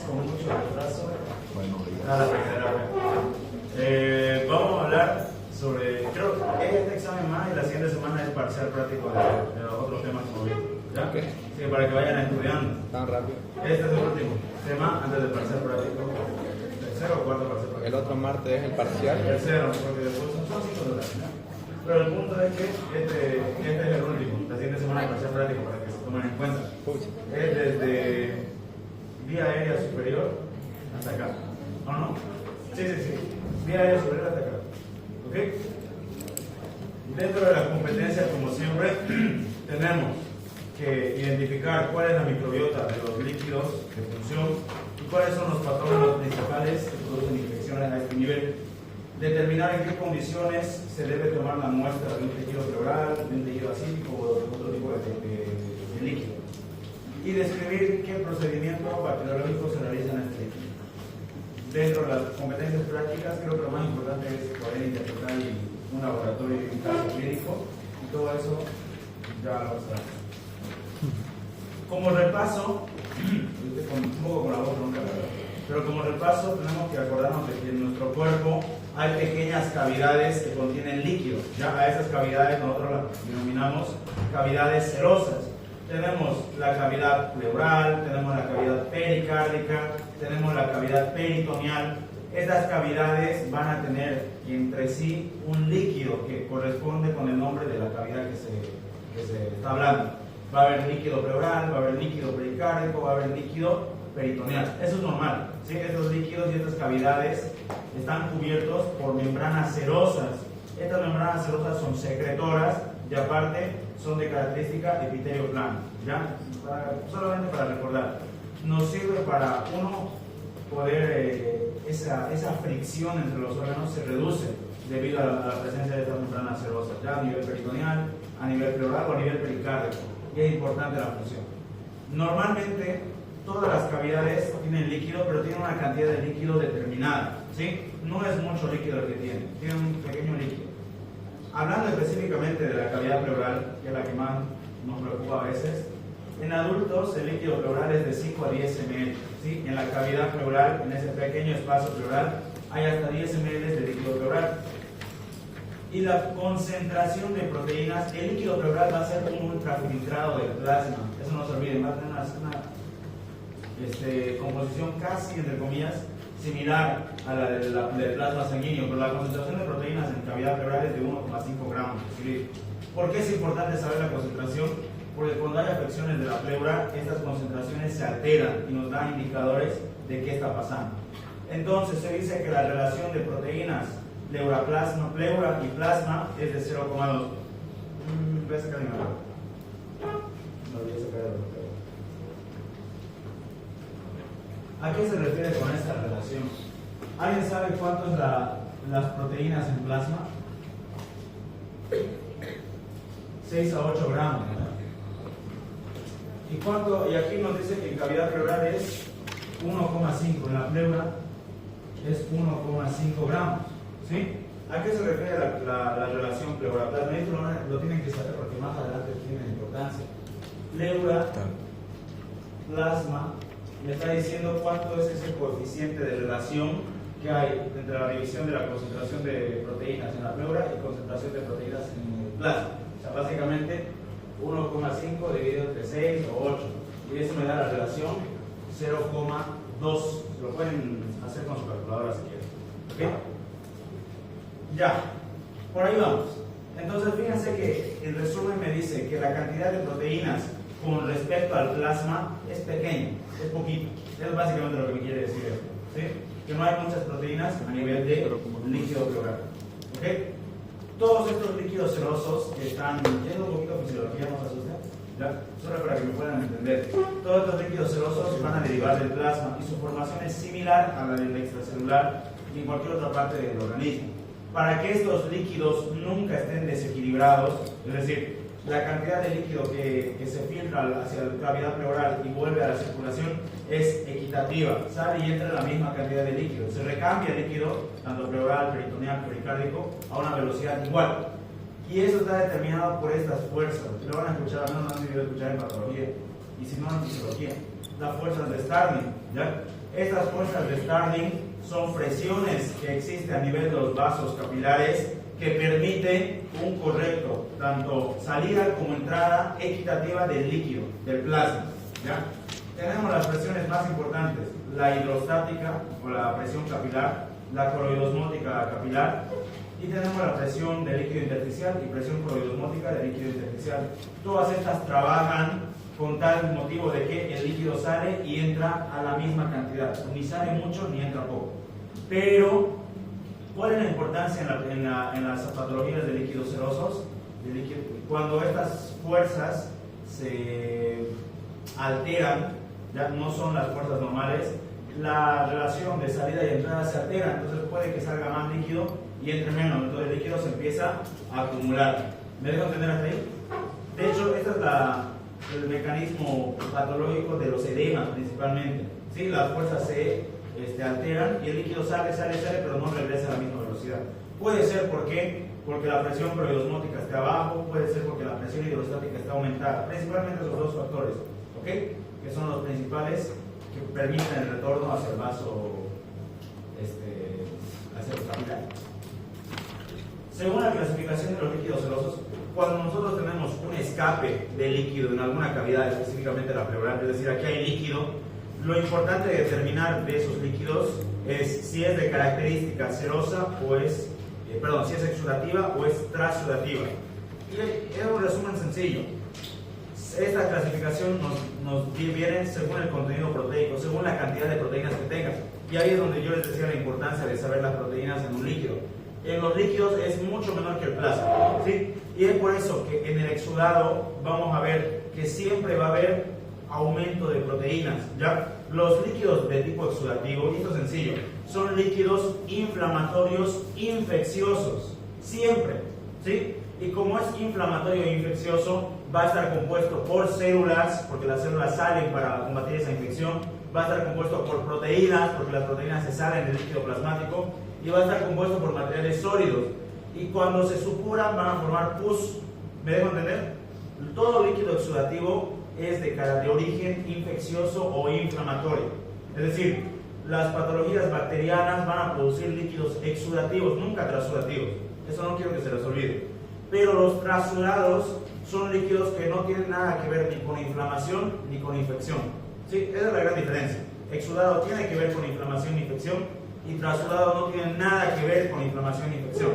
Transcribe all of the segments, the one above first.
con mucho retraso Bueno, a la primera vez. Vamos a hablar sobre, creo que este examen más y la siguiente semana es parcial práctico de los otros temas como vi. ¿Ya? Okay. Sí, para que vayan estudiando. Tan rápido. Este es el último tema antes del parcial práctico. ¿Tercero o cuarto parcial práctico? El otro martes es el parcial. Tercero, porque después son 5 horas. ¿No? Pero el punto es que este es el último. La siguiente semana es parcial práctico para que se tomen en cuenta. Pucha. Es desde vía aérea superior hasta acá. ¿O no? Sí. Vía aérea superior hasta acá. ¿Ok? Dentro de las competencias, como siempre, tenemos que identificar cuál es la microbiota de los líquidos de función y cuáles son los patógenos principales que producen infecciones a este nivel. Determinar en qué condiciones se debe tomar la muestra de un tejido pleural, de un tejido acítico o de otro tipo de líquido. Y describir qué procedimiento bacteriológico se realiza en este líquido. Dentro de las competencias prácticas, creo que lo más importante es poder interpretar un laboratorio y un caso clínico, y todo eso ya lo sabemos. Como repaso, un poco con la voz ronca, pero como repaso tenemos que acordarnos de que en nuestro cuerpo hay pequeñas cavidades que contienen líquidos. Ya a esas cavidades nosotros las denominamos cavidades serosas. Tenemos la cavidad pleural, tenemos la cavidad pericárdica, tenemos la cavidad peritoneal. Estas cavidades van a tener entre sí un líquido que corresponde con el nombre de la cavidad que se está hablando. Va a haber líquido pleural, va a haber líquido pericárdico, va a haber líquido peritoneal. Eso es normal, ¿sí? Estos líquidos y estas cavidades están cubiertos por membranas serosas. Estas membranas serosas son secretoras y aparte son de característica epitelio plano. ¿Ya? Solamente para recordar, nos sirve para uno poder, esa fricción entre los órganos se reduce debido a la presencia de estas membranas serosas, ya a nivel peritoneal, a nivel pleural o a nivel pericárdico. Y es importante la función. Normalmente todas las cavidades tienen líquido, pero tienen una cantidad de líquido determinada, ¿sí? No es mucho líquido el que tiene un pequeño líquido. Hablando específicamente de la cavidad pleural, que es la que más nos preocupa a veces, en adultos el líquido pleural es de 5 a 10 ml, ¿sí? En la cavidad pleural, en ese pequeño espacio pleural, hay hasta 10 ml de líquido pleural. Y la concentración de proteínas, el líquido pleural va a ser un ultrafiltrado de plasma, eso no se olviden, va a tener una composición casi, entre comillas, similar a la del plasma sanguíneo, pero la concentración de proteínas en cavidad pleural es de 1,5 gramos por litro. ¿Por qué es importante saber la concentración? Porque cuando hay afecciones de la pleura, estas concentraciones se alteran y nos dan indicadores de qué está pasando. Entonces se dice que la relación de proteínas pleura y plasma es de 0,2. Voy a sacar mi mano. No voy a sacar el bloqueo. ¿A qué se refiere con esta relación? ¿Alguien sabe cuánto es las proteínas en plasma? 6 a 8 gramos, ¿verdad? Y aquí nos dice que en cavidad pleural es 1,5, en la pleura es 1,5 gramos, ¿sí? ¿A qué se refiere la relación pleura-plasma? Esto lo tienen que saber porque más adelante tiene importancia. Pleura, plasma, me está diciendo cuánto es ese coeficiente de relación que hay entre la división de la concentración de proteínas en la pleura y concentración de proteínas en el plasma. O sea, básicamente 1,5 dividido entre 6 o 8. Y eso me da la relación 0,2. Lo pueden hacer con su calculadora si quieren. ¿Ok? Ya. Por ahí vamos. Entonces, fíjense que el resumen me dice que la cantidad de proteínas con respecto al plasma es pequeña, es poquito. Es básicamente lo que me quiere decir esto, ¿sí? Que no hay muchas proteínas a nivel de líquido pleural. ¿Ok? Todos estos líquidos serosos que están, yendo un poquito de fisiología, no se asusten, ¿ya? Solo para que me puedan entender. Todos estos líquidos serosos van a derivar del plasma y su formación es similar a la del extracelular y en cualquier otra parte del organismo. Para que estos líquidos nunca estén desequilibrados, es decir, la cantidad de líquido que se filtra hacia la cavidad pleural y vuelve a la circulación es equitativa, sale y entra la misma cantidad de líquido. Se recambia el líquido, tanto pleural, peritoneal, pericárdico, a una velocidad igual. Y eso está determinado por estas fuerzas. Lo van a escuchar, al menos no han debido escuchar en patología, y si no en fisiología. Las fuerzas de Starling. ¿ya? Estas fuerzas de Starling son presiones que existen a nivel de los vasos capilares que permiten un correcto, tanto salida como entrada equitativa del líquido, del plasma, ¿ya? Tenemos las presiones más importantes, la hidrostática o la presión capilar, la coroidosmótica capilar, y tenemos la presión del líquido intersticial y presión coroidosmótica del líquido intersticial. Todas estas trabajan con tal motivo de que el líquido sale y entra a la misma cantidad, ni sale mucho ni entra poco. Pero, ¿cuál es la importancia en las patologías de líquidos serosos? Cuando estas fuerzas se alteran, ya no son las fuerzas normales, la relación de salida y entrada se altera, entonces puede que salga más líquido y entre menos, entonces el líquido se empieza a acumular. ¿Me dejo entender hasta ahí? De hecho, este es el mecanismo patológico de los edemas principalmente. ¿Sí? Las fuerzas se alteran y el líquido sale, pero no regresa a la misma velocidad. Puede ser porque la presión coroidosmótica está abajo, puede ser porque la presión hidrostática está aumentada, principalmente esos dos factores, ¿ok? Que son los principales que permiten el retorno hacia el vaso, hacia el capilar. Según la clasificación de los líquidos serosos, cuando nosotros tenemos un escape de líquido en alguna cavidad, específicamente la pleural, es decir, aquí hay líquido, lo importante de determinar de esos líquidos es si es de característica serosa o es, si es exudativa o es transudativa. Y es un resumen sencillo. Esta clasificación nos viene según el contenido proteico, según la cantidad de proteínas que tenga. Y ahí es donde yo les decía la importancia de saber las proteínas en un líquido. En los líquidos es mucho menor que el plasma, ¿sí? Y es por eso que en el exudado vamos a ver que siempre va a haber aumento de proteínas, ¿ya? Los líquidos de tipo exudativo, y esto es sencillo, son líquidos inflamatorios infecciosos, siempre, ¿sí? Y como es inflamatorio e infeccioso, va a estar compuesto por células, porque las células salen para combatir esa infección, va a estar compuesto por proteínas, porque las proteínas se salen del líquido plasmático, y va a estar compuesto por materiales sólidos. Y cuando se supuran van a formar pus. ¿Me dejo entender? Todo líquido exudativo es de origen infeccioso o inflamatorio. Es decir, las patologías bacterianas van a producir líquidos exudativos, nunca transudativos. Eso no quiero que se les olvide. Pero los transudados son líquidos que no tienen nada que ver ni con inflamación ni con infección. ¿Sí? Esa es la gran diferencia. Exudado tiene que ver con inflamación e infección, y transudado no tiene nada que ver con inflamación e infección.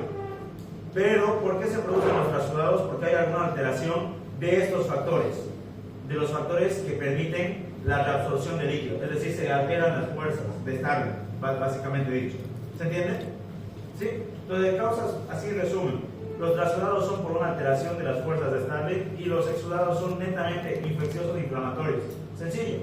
Pero, ¿por qué se producen los transudados? Porque hay alguna alteración de estos factores, de los factores que permiten la reabsorción de líquido, es decir, se alteran las fuerzas de Starling, básicamente dicho. ¿Se entiende? ¿Sí? Entonces, de causas, así resumen, los transudados son por una alteración de las fuerzas de Starling y los exudados son netamente infecciosos e inflamatorios. Sencillo.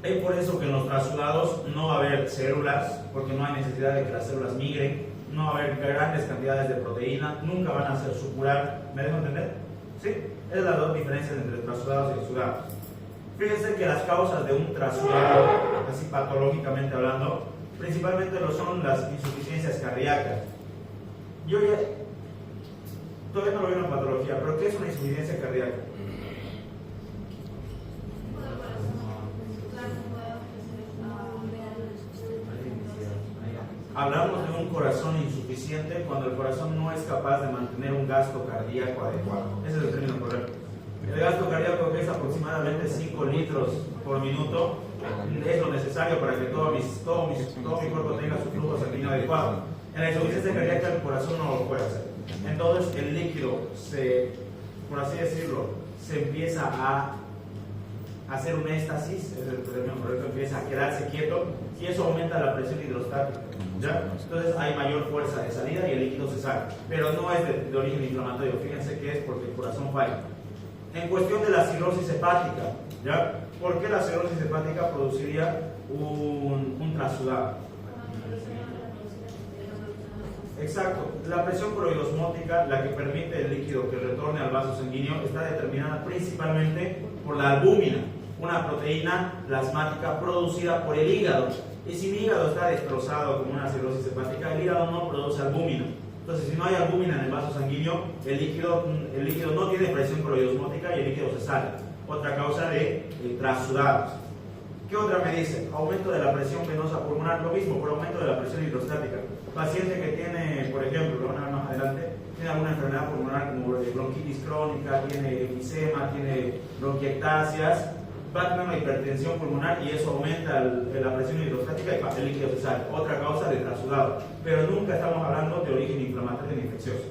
Es por eso que en los transudados no va a haber células, porque no hay necesidad de que las células migren, no va a haber grandes cantidades de proteína, nunca van a hacer supurar. ¿Me dejo entender? ¿Sí? Esas son las dos diferencias entre transudados y exudados. Fíjense que las causas de un transudado, así patológicamente hablando, principalmente lo son las insuficiencias cardíacas. Yo ya todavía no lo veo en patología, pero ¿qué es una insuficiencia cardíaca? Hablamos de un corazón insuficiente cuando el corazón no es capaz de mantener un gasto cardíaco adecuado. Ese es el término correcto. El gasto cardíaco, que es aproximadamente 5 litros por minuto, es lo necesario para que todo mi cuerpo tenga su flujo sanguíneo adecuado. En la insuficiencia cardíaca el corazón no lo puede hacer. Entonces el líquido, por así decirlo, se empieza a hacer un éxtasis, es el término correcto, empieza a quedarse quieto y eso aumenta la presión hidrostática. ¿Ya? Entonces hay mayor fuerza de salida y el líquido se sale, pero no es de origen inflamatorio. Fíjense que es porque el corazón falla. En cuestión de la cirrosis hepática, ¿ya? ¿Por qué la cirrosis hepática produciría un transudado? Exacto, la presión coroidosmótica, la que permite el líquido que retorne al vaso sanguíneo, está determinada principalmente por la albúmina, una proteína plasmática producida por el hígado. Y si mi hígado está destrozado como una cirrosis hepática, el hígado no produce albúmina. Entonces, si no hay albúmina en el vaso sanguíneo, el líquido no tiene presión coroidosmótica y el líquido se sale. Otra causa de transudados. ¿Qué otra me dice? Aumento de la presión venosa pulmonar, lo mismo, por aumento de la presión hidrostática. Paciente que tiene, por ejemplo, lo van a ver más adelante, tiene alguna enfermedad pulmonar como bronquitis crónica, tiene enfisema, tiene bronquiectasias, va a tener una hipertensión pulmonar y eso aumenta la presión hidrostática y el líquido se sale. Otra causa de trasudado. Pero nunca estamos hablando de origen inflamatorio ni infeccioso.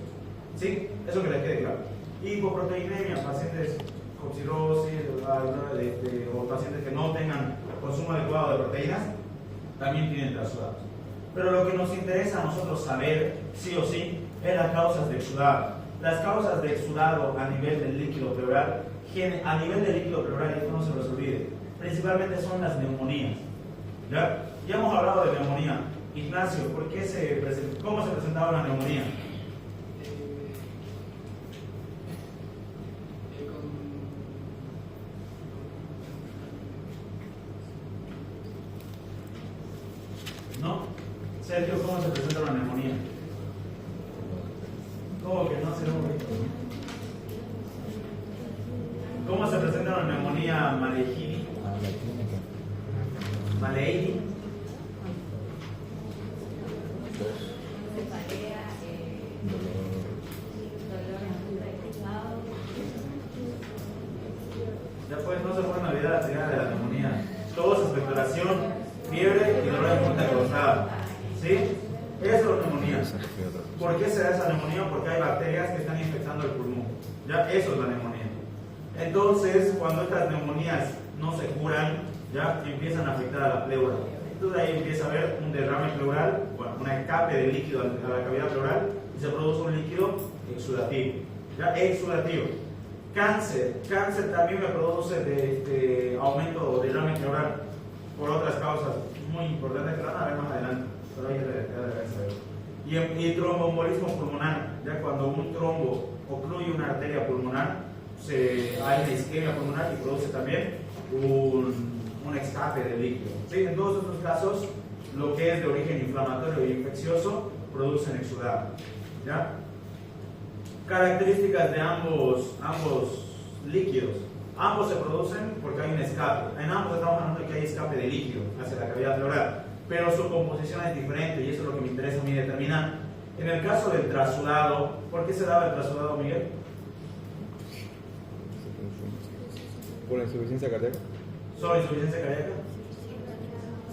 ¿Sí? Eso que les quede claro. Hipoproteinemia, pacientes con cirrosis o pacientes que no tengan consumo adecuado de proteínas, también tienen trasudados. Pero lo que nos interesa a nosotros saber, sí o sí, es las causas de exudado. Las causas de exudado a nivel del líquido pleural, a nivel del líquido pleural, y esto no se los olvide, principalmente son las neumonías. ¿Ya? Ya hemos hablado de neumonía. Ignacio, ¿cómo se presentaba la neumonía? ¿No? Sergio, ¿cómo se presenta una neumonía? ¿Cómo que no se ve? ¿Cómo se presenta una neumonía Maleidi? Maleidi. Ya pues, no se pueden olvidar la triada de la neumonía. Tos, expectoración, fiebre y dolor de punta cruzada. ¿Sí? Eso es la neumonía. ¿Por qué se da esa neumonía? Porque hay bacterias que están infectando el pulmón. ¿Ya? Eso es la neumonía. Entonces, cuando estas neumonías no se curan, ya empiezan a afectar a la pleura. Entonces ahí empieza a haber un derrame pleural, bueno, un escape de líquido a la cavidad pleural y se produce un líquido exudativo. ¿Ya? Exudativo. Cáncer también me produce aumento o derrame pleural por otras causas muy importantes que van a ver más adelante, pero ahí debe saber. Y tromboembolismo pulmonar, ya cuando un trombo ocluye una arteria pulmonar, hay una isquemia pulmonar y produce también un escape de líquido. ¿Sí? En todos estos casos, lo que es de origen inflamatorio y infeccioso producen exudado. ¿Ya? Características de ambos líquidos. Ambos se producen porque hay un escape. En ambos estamos hablando de que hay escape de líquido hacia la cavidad pleural, pero su composición es diferente y eso es lo que me interesa a mí determinar. En el caso del trasudado, ¿por qué se daba el trasudado, Miguel? ¿Por insuficiencia cardíaca? ¿Solo insuficiencia cardíaca?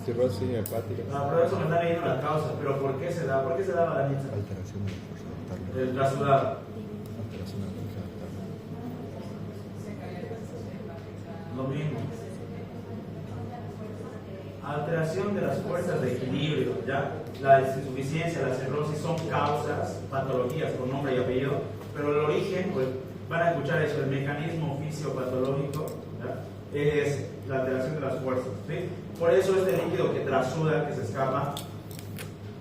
Cirrosis hepática. No, pero eso me está leyendo las causas. ¿Pero por qué se da? ¿Por qué se daba la niña? Alteración de la fuerza vital. El trasudado. Alteración de la fuerza vital. Lo mismo. Alteración de las fuerzas de equilibrio, ¿ya? La insuficiencia, la cirrosis son causas, patologías con nombre y apellido, pero el origen, pues van a escuchar eso, el mecanismo fisiopatológico, ¿ya? Es la alteración de las fuerzas, ¿sí? Por eso este líquido que trasuda, que se escapa,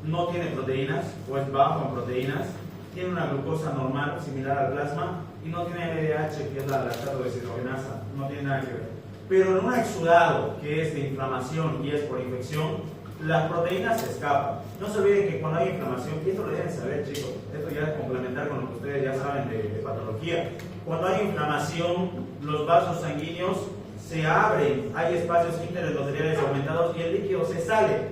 no tiene proteínas, o es bajo en proteínas, tiene una glucosa normal, similar al plasma, y no tiene LDH, que es la lactato deshidrogenasa, no tiene nada que ver. Pero en un exudado, que es de inflamación y es por infección, las proteínas se escapan. No se olviden que cuando hay inflamación, y esto lo deben saber, chicos, esto ya es complementar con lo que ustedes ya saben de patología. Cuando hay inflamación, los vasos sanguíneos se abren, hay espacios interendoteliales aumentados y el líquido se sale.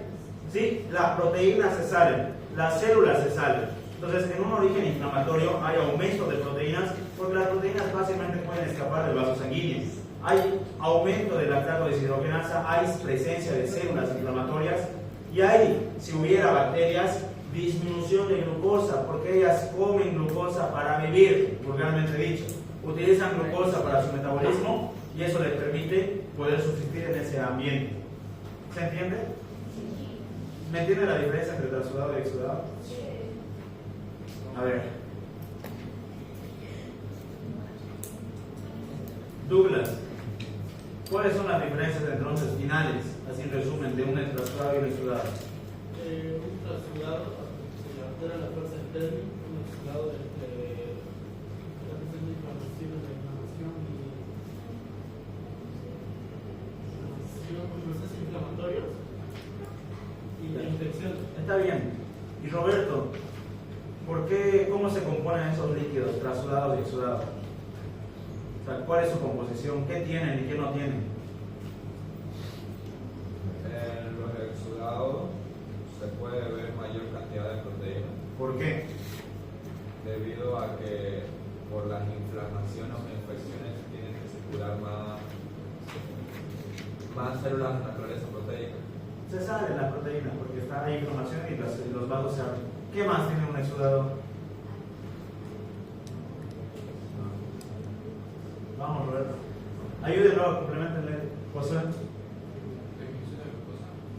¿Sí? Las proteínas se salen, las células se salen. Entonces, en un origen inflamatorio hay aumento de proteínas porque las proteínas fácilmente pueden escapar del vaso sanguíneo. Hay aumento de lactato deshidrogenasa, hay presencia de células inflamatorias y hay, si hubiera bacterias, disminución de glucosa, porque ellas comen glucosa para vivir, vulgarmente dicho. Utilizan glucosa para su metabolismo y eso les permite poder subsistir en ese ambiente. ¿Se entiende? ¿Me entiende la diferencia entre trasudado y exudado? A ver. Douglas, ¿cuáles son las diferencias entonces finales, así en resumen, de un trasudado y un exudado? Un trasudado se altera la fuerza interna, un exudado la presencia de inflamación y procesos inflamatorios y la infección. Está bien. Y Roberto, ¿cómo se componen esos líquidos, trasudados y exudados? O sea, ¿cuál es su composición? ¿Qué tienen y qué no tienen? ¿Por qué? Debido a que por las inflamaciones o infecciones tienen que circular más células de naturaleza proteica. Se sale la proteína porque está ahí inflamación y los vasos se abren. ¿Qué más tiene un exudado? Vamos, Roberto. Ayúdenlo, complementenle. Josué.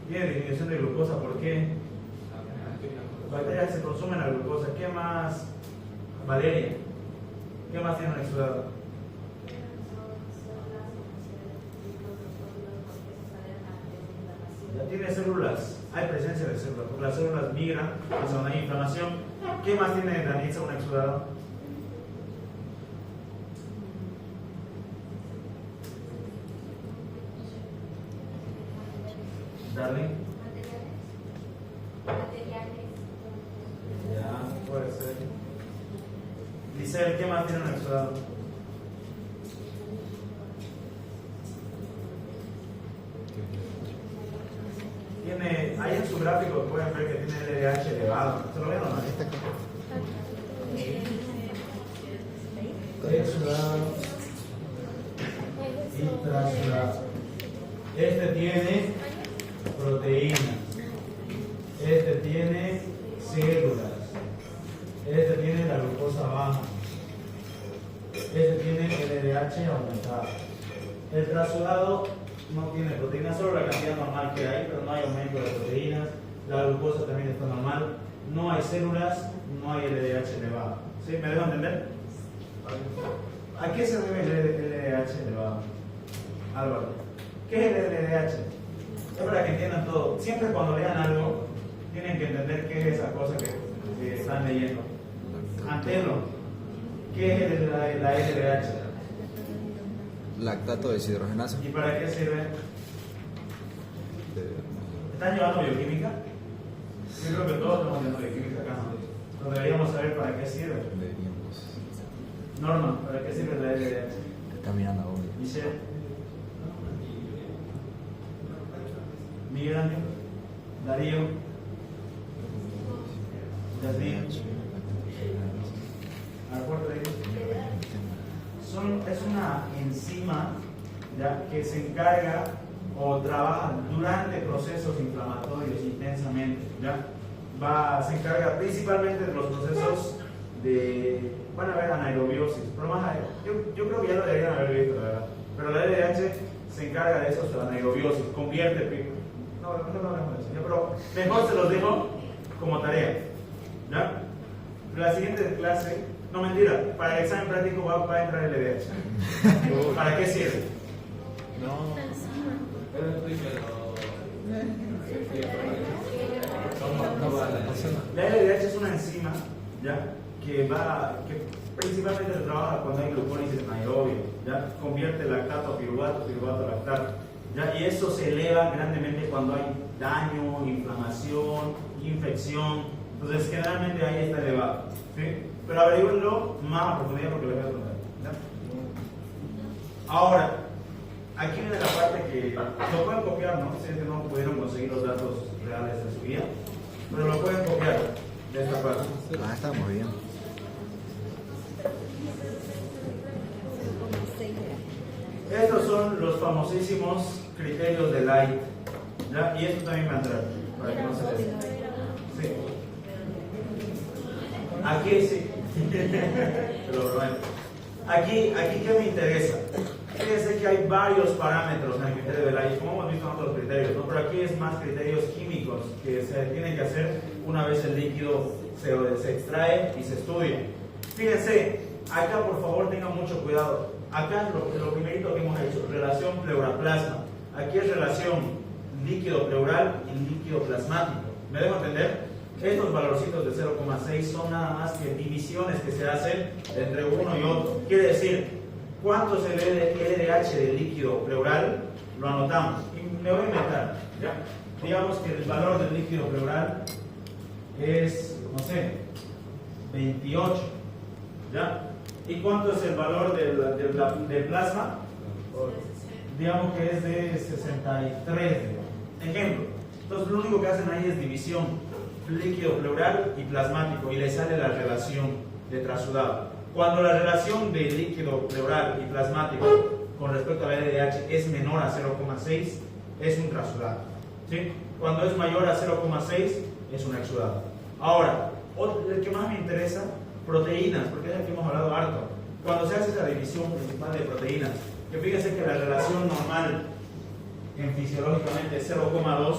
Tiene disminución de glucosa, ¿por qué? Bacterias se consumen la glucosa. ¿Qué más? Valeria. ¿Qué más tiene un exudado? Ya tiene células, hay presencia de células, porque las células migran hacia donde hay inflamación. ¿Qué más tiene Danitza un exudado? Darling. Ya, puede ser. Giselle, ¿qué más tiene un exudado? Tiene, ahí en su gráfico pueden ver que tiene LDH elevado. ¿Se lo ven o no? Exudado y trasudado. Este tiene proteínas. Este tiene células. Este tiene la glucosa baja. Este tiene LDH aumentado. El trasudado no tiene proteínas, solo la cantidad normal que hay, pero no hay aumento de proteínas. La glucosa también está normal. No hay células, no hay LDH elevado. ¿Sí? ¿Me dejo entender? ¿A qué se debe el LDH elevado? Álvaro. ¿Qué es el LDH? Es para que entiendan todo. Siempre cuando lean algo, tienen que entender qué es esa cosa que están leyendo. Antelo. ¿Qué es la LDH? Lactato deshidrogenasa. ¿Y para qué sirve? ¿Están llevando bioquímica? Yo creo que todos estamos llevando bioquímica acá, ¿no? Pero deberíamos saber para qué sirve. Deberíamos. Norma, ¿para qué sirve la LDH? Está mirando ahora. Michelle. Miguel Ángel. Darío. Yasmin. Es una enzima, ¿ya?, que se encarga o trabaja durante procesos inflamatorios intensamente, ¿ya? Se encarga principalmente de los procesos de, van a ver, anaerobiosis, pero más, yo creo que ya lo deberían haber visto, la verdad, pero la LDH se encarga de eso, la anaerobiosis, convierte, no hablamos de eso, ¿ya? Pero mejor se los dejo como tarea, ¿ya? La siguiente clase, no mentira, para el examen práctico va a entrar el LDH. ¿Para qué sirve? No. La LDH es una enzima, ¿ya?, que principalmente trabaja cuando hay glucólisis anaerobia, ¿ya? Convierte lactato a piruvato, piruvato a lactato, ¿ya? Y eso se eleva grandemente cuando hay daño, inflamación, infección. Entonces generalmente ahí está elevado, ¿sí? Pero averigüenlo más a profundidad porque les voy a contar, ¿ya? Ahora, aquí viene la parte que lo pueden copiar, ¿no? Si es que no pudieron conseguir los datos reales de su guía, pero lo pueden copiar de esta parte. Ah, estamos bien. Estos son los famosísimos criterios de Light, ¿ya? Y esto también va a entrar, para que no se les... Sí. Aquí sí. Pero bueno. Aquí, ¿qué me interesa? Fíjense que hay varios parámetros en el criterio de Light, como hemos visto en otros criterios, ¿no? Pero aquí es más criterios químicos que se tienen que hacer una vez el líquido se extrae y se estudia. Fíjense, acá por favor tengan mucho cuidado. Acá lo primerito que hemos hecho, relación pleura-plasma. Aquí es relación líquido pleural y líquido plasmático. ¿Me dejo entender? Estos valorcitos de 0,6 son nada más que divisiones que se hacen entre uno y otro. Quiere decir, ¿cuánto es el LDH del líquido pleural? Lo anotamos. Y me voy a inventar, ¿ya? Digamos que el valor del líquido pleural es, no sé, 28, ¿ya? ¿Y cuánto es el valor del plasma? Digamos que es de 63. Ejemplo. Entonces lo único que hacen ahí es división. líquido pleural y plasmático y le sale la relación de trasudado. Cuando la relación de líquido pleural y plasmático con respecto al LDH es menor a 0,6, es un trasudado. ¿Sí? Cuando es mayor a 0,6, es un exudado. Ahora, el que más me interesa, proteínas, porque es el que hemos hablado harto. Cuando se hace esa división principal de proteínas, que fíjense que la relación normal en fisiológicamente es 0,2,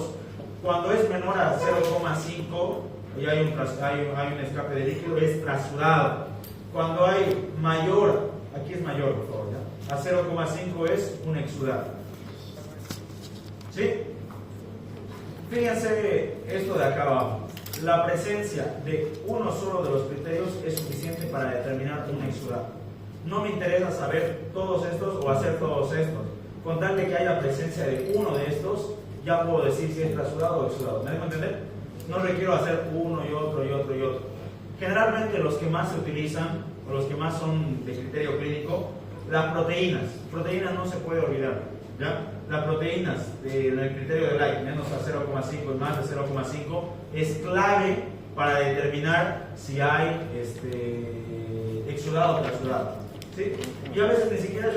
cuando es menor a 0,5 y hay un escape de líquido, es trasudado. Cuando hay mayor, aquí es mayor por favor, ¿ya? A 0,5 es un exudado. ¿Sí? Fíjense esto de acá abajo. La presencia de uno solo de los criterios es suficiente para determinar un exudado. No me interesa saber todos estos o hacer todos estos. Con tal de que haya presencia de uno de estos, ya puedo decir si es trasudado o exudado. ¿Me dejo entender? No requiero hacer uno y otro y otro y otro. Generalmente los que más se utilizan, o los que más son de criterio clínico, las proteínas. Proteínas no se puede olvidar, ¿ya? Las proteínas en el criterio de Light, menos a 0,5 y más de 0,5, es clave para determinar si hay exudado o trasudado. ¿Sí? Y a veces ni siquiera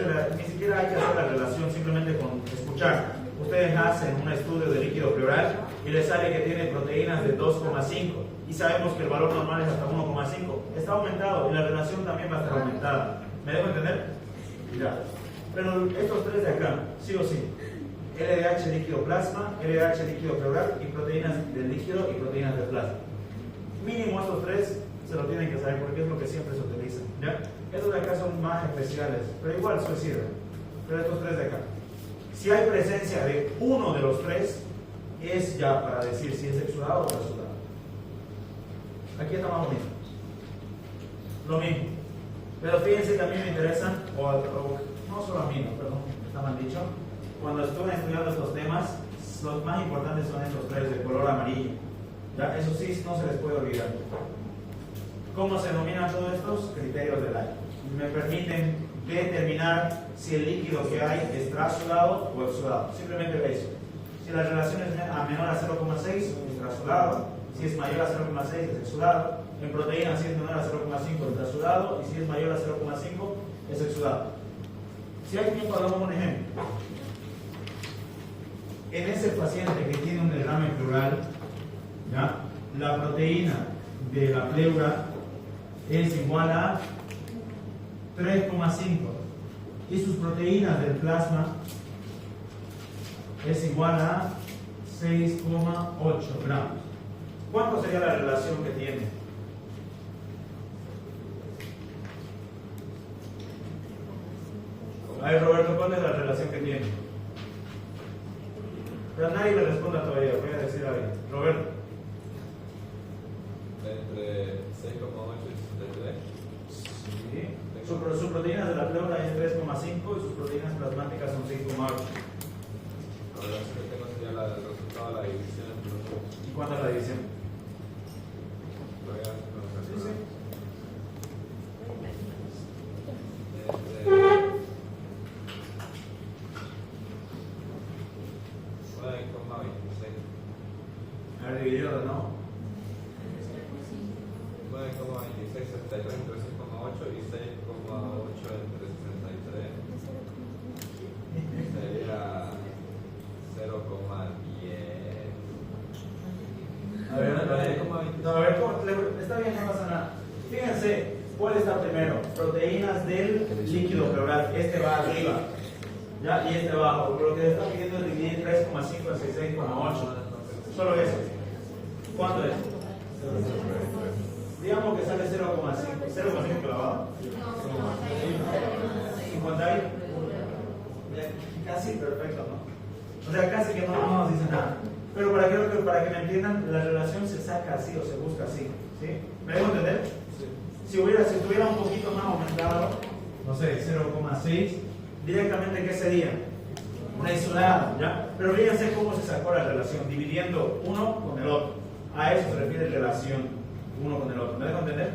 hay que hacer la relación, simplemente con escuchar. Ustedes hacen un estudio de líquido pleural y les sale que tiene proteínas de 2,5 y sabemos que el valor normal es hasta 1,5. Está aumentado y la relación también va a estar aumentada. ¿Me dejo entender? Ya. Pero estos tres de acá, sí o sí, LDH líquido plasma, LDH líquido pleural y proteínas del líquido y proteínas del plasma. Mínimo estos tres se lo tienen que saber porque es lo que siempre se utiliza. ¿Ya? Estos de acá son más especiales, pero igual se sirven. Pero estos tres de acá. Si hay presencia de uno de los tres, es ya para decir si es exudado o trasudado. Aquí está más o menos lo mismo. Pero fíjense que a mí me interesan, no solo a mí, no, perdón, está mal dicho. Cuando estuve estudiando estos temas, los más importantes son estos tres de color amarillo. ¿Ya? Eso sí, no se les puede olvidar. ¿Cómo se denominan todos estos? Criterios de Light. Me permiten determinar si el líquido que hay es trasudado o exudado. Simplemente eso. Si la relación es menor a 0,6, es trasudado. Si es mayor a 0,6, es exudado. En proteínas, si es menor a 0,5, es trasudado. Y si es mayor a 0,5, es exudado. Si hay tiempo, hagamos un ejemplo. En ese paciente que tiene un derrame pleural, ¿ya? La proteína de la pleura es igual a 3,5 y sus proteínas del plasma es igual a 6,8 gramos. ¿Cuánto sería la relación que tiene? A ver, Roberto, ¿cuál es la relación que tiene? Pero nadie le responda todavía, voy a decir a alguien. Roberto. Entre 6,8 y 63. Sí. Sus proteínas de la pleura es 3,5 y sus proteínas plasmáticas son 6,8. La relación que tengo sería el resultado de la división entre los dos. ¿Y cuánto es la división? Lo voy a hacer con los Sí, sí. A ver, dividido, ¿no? 9,26, 73 entre 6,8 y 6,8 entre 63 sería 0,10. A ver, está bien, no pasa nada. Fíjense, ¿cuál está primero? Proteínas del líquido pleural. Este va arriba, ¿ya? Y este abajo. Lo que le está pidiendo es dividir 3,5 a 6,8. Solo eso. ¿Cuánto es? Digamos que sale 0,5. 0,5 clavado. 50 y casi perfecto, ¿no? O sea, casi que no nos dice nada. Pero para que me entiendan, la relación se saca así o se busca así. ¿Sí? ¿Me dejo entender? Sí. Si tuviera un poquito más aumentado, no sé, 0,6, directamente, ¿qué sería? Una exudado, ¿ya? Pero fíjense cómo se sacó la relación, dividiendo uno con el otro. A eso se refiere relación, uno con el otro. ¿Me dejo entender?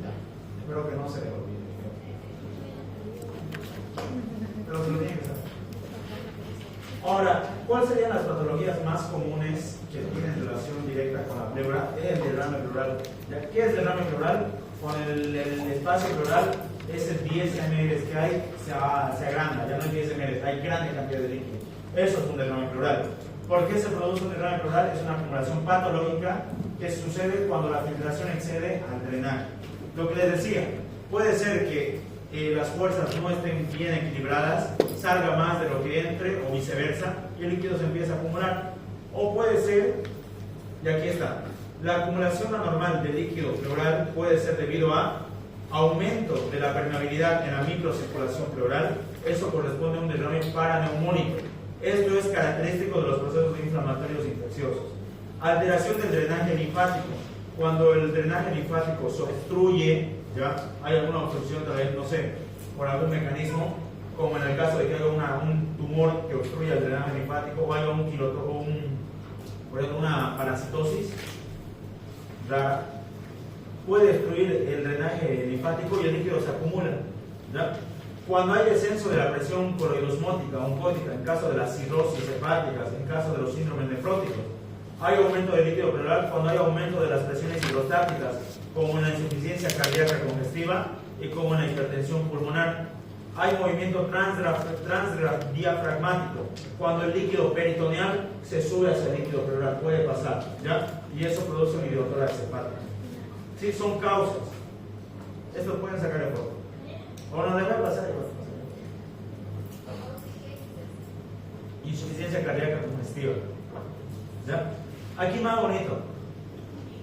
Ya. Espero que no se le olvide. Pero se lo tiene que saber. Ahora, ¿Cuáles serían las patologías más comunes que tienen relación directa con la pleura? El derrame pleural. ¿Qué es derrame pleural? Con el espacio pleural, ese 10 ml que hay se agranda, ya no hay 10 ml, hay grande cantidad de líquido. Eso es un derrame pleural. ¿Por qué se produce un derrame pleural? Es una acumulación patológica que sucede cuando la filtración excede al drenaje. Lo que les decía, puede ser que las fuerzas no estén bien equilibradas, salga más de lo que entre o viceversa y el líquido se empieza a acumular. O puede ser, y aquí está, la acumulación anormal de líquido pleural puede ser debido a aumento de la permeabilidad en la microcirculación pleural. Eso corresponde a un derrame paraneumónico. Esto es característico de los procesos inflamatorios infecciosos. Alteración del drenaje linfático. Cuando el drenaje linfático se obstruye, ¿ya? Hay alguna obstrucción, tal vez, no sé, por algún mecanismo, como en el caso de que haya un tumor que obstruya el drenaje linfático o haya por ejemplo, una parasitosis rara, puede obstruir el drenaje linfático y el líquido se acumula, ¿ya? Cuando hay descenso de la presión coroidosmótica, oncótica, en caso de las cirrosis hepáticas, en caso de los síndromes nefróticos, hay aumento del líquido pleural cuando hay aumento de las presiones hidrostáticas, como en la insuficiencia cardíaca congestiva y como en la hipertensión pulmonar. Hay movimiento transdiafragmático, cuando el líquido peritoneal se sube hacia el líquido pleural, puede pasar, ¿ya? Y eso produce un hidrotórax hepático. Sí, son causas. Esto pueden sacar de foto. O no debe pasar igual. Insuficiencia cardíaca congestiva. ¿Ya? Aquí más bonito.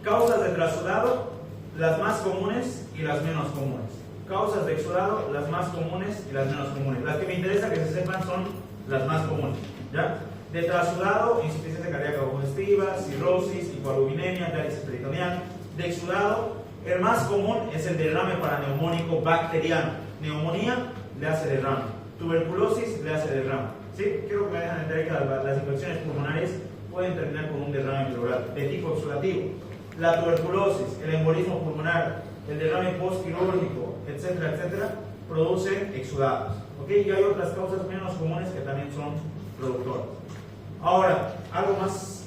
Causas de trasudado, las más comunes y las menos comunes. Causas de exudado, las más comunes y las menos comunes. Las que me interesa que se sepan son las más comunes. ¿Ya? De trasudado, insuficiencia cardíaca congestiva, cirrosis, hipoalbuminemia, diálisis peritoneal. De exudado, el más común es el derrame paraneumónico bacteriano. Neumonía le hace derrame. Tuberculosis le hace derrame. ¿Sí? Quiero que me dejan entender que las infecciones pulmonares pueden terminar con un derrame pleural de tipo exudativo. La tuberculosis, el embolismo pulmonar, el derrame postquirúrgico, etcétera, etcétera, producen exudados. ¿Ok? Y hay otras causas menos comunes que también son productoras. Ahora, algo más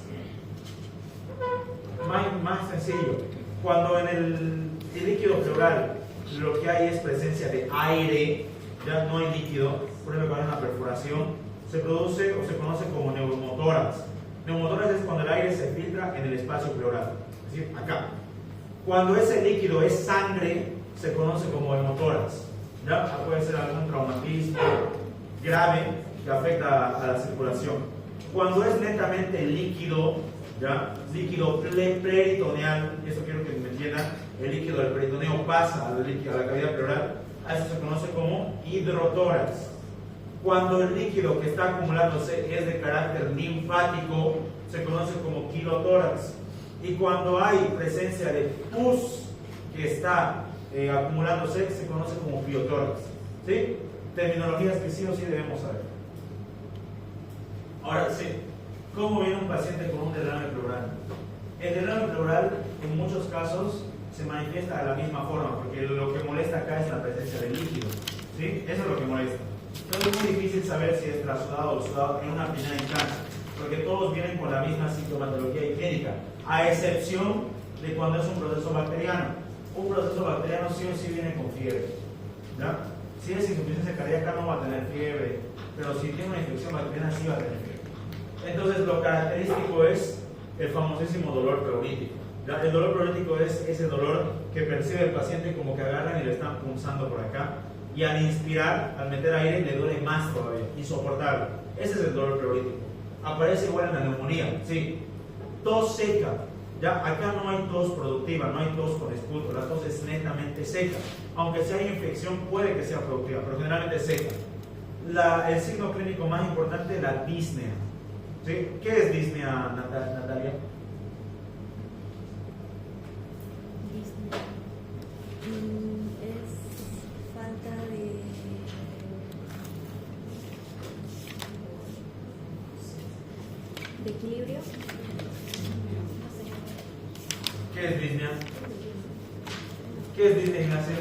sencillo. Cuando en el líquido pleural lo que hay es presencia de aire, ya no hay líquido, por ejemplo, cuando hay una perforación, se produce o se conoce como neumotórax. Neumotórax es cuando el aire se filtra en el espacio pleural, es decir, acá. Cuando ese líquido es sangre, se conoce como hemotórax. ¿Ya? Puede ser algún traumatismo grave que afecta a la circulación. Cuando es netamente líquido, ¿ya? Líquido peritoneal, y eso quiero que me entiendan, el líquido del peritoneo pasa a la cavidad pleural, a eso se conoce como hidrotórax. Cuando el líquido que está acumulándose es de carácter linfático, se conoce como kilotórax. Y cuando hay presencia de pus que está acumulándose, se conoce como piotórax. ¿Sí? Terminologías que sí o sí debemos saber. Ahora sí, ¿cómo viene un paciente con un derrame pleural? El derrame pleural en muchos casos se manifiesta de la misma forma, porque lo que molesta acá es la presencia de líquido. ¿Sí? Eso es lo que molesta. Entonces es muy difícil saber si es trasudado o sudado en una primera instancia, porque todos vienen con la misma sintomatología y clínica, a excepción de cuando es un proceso bacteriano. Un proceso bacteriano sí o sí viene con fiebre, ¿ya? Si es insuficiencia cardíaca no va a tener fiebre, pero si tiene una infección bacteriana sí va a tener fiebre. Entonces lo característico es el famosísimo dolor pleurítico. ¿Ya? El dolor pleurítico es ese dolor que percibe el paciente como que agarran y le están punzando por acá, y al inspirar, al meter aire, le duele más todavía, insoportable. Ese es el dolor pleurítico. Aparece igual en la neumonía, sí. Tos seca. Ya, acá no hay tos productiva, no hay tos con esputo, la tos es netamente seca. Aunque si hay infección puede que sea productiva, pero generalmente es seca. El signo clínico más importante, la disnea. ¿Sí? ¿Qué es disnea, Natalia? Disnea. Es falta de equilibrio. ¿Qué es disnea? ¿Qué es disnea, Ignacio?